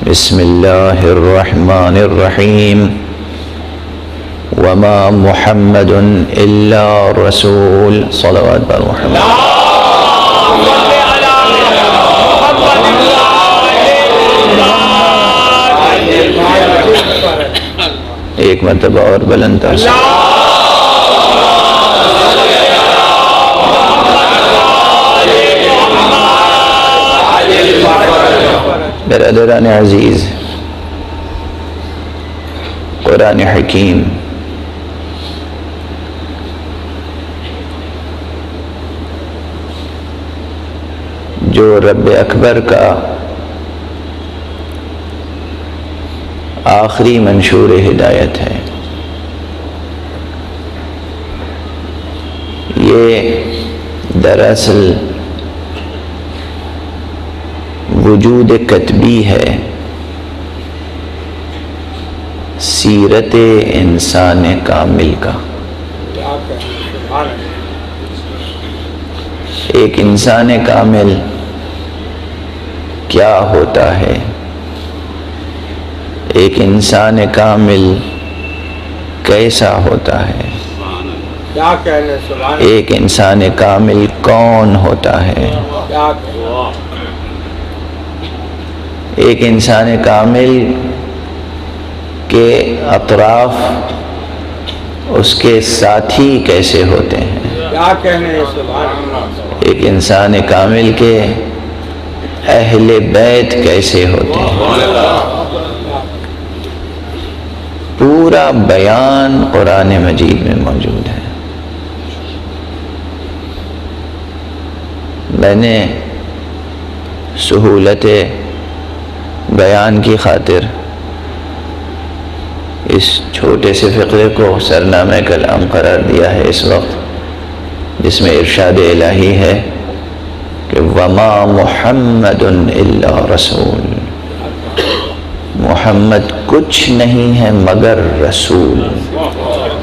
بسم اللہ الرحمن الرحیم وما محمد الا رسول صلوات پر محمد ایک مرتبہ اور بلند تر سے برادران عزیز، قرآن حکیم جو رب اکبر کا آخری منشور ہدایت ہے، یہ دراصل وجود کتبی ہے سیرت انسان کامل کا۔ ایک انسان کامل کیا ہوتا ہے، ایک انسان کامل کیسا ہوتا ہے، ایک انسان کامل کون ہوتا ہے، ایک انسان کامل کے اطراف اس کے ساتھی کیسے ہوتے ہیں، ایک انسان کامل کے اہل بیت کیسے ہوتے ہیں، پورا بیان قرآن مجید میں موجود ہے۔ میں نے سہولت بیان کی خاطر اس چھوٹے سے فقرے کو سرنامہ کلام قرار دیا ہے اس وقت، جس میں ارشاد الہی ہے کہ وما محمد الا رسول، محمد کچھ نہیں ہے مگر رسول۔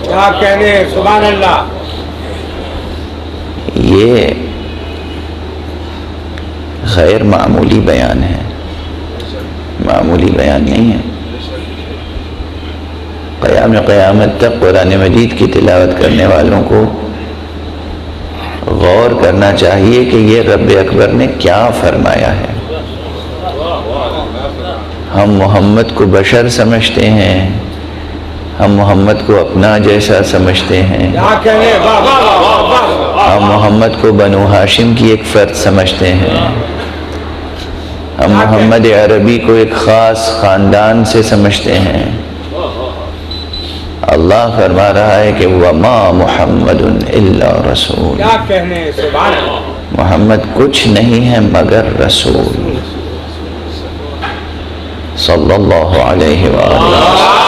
کیا کہنے، سبحان اللہ۔ یہ غیر معمولی بیان ہے، معمولی بیان نہیں ہے۔ قیام قیامت تک قرآن مجید کی تلاوت کرنے والوں کو غور کرنا چاہیے کہ یہ رب اکبر نے کیا فرمایا ہے۔ ہم محمد کو بشر سمجھتے ہیں، ہم محمد کو اپنا جیسا سمجھتے ہیں، ہم محمد کو بنو ہاشم کی ایک فرد سمجھتے ہیں، ہم محمد عربی کو ایک خاص خاندان سے سمجھتے ہیں۔ اللہ فرما رہا ہے کہ وما محمد الا رسول، محمد کچھ نہیں ہے مگر رسول صلی اللہ علیہ وآلہ۔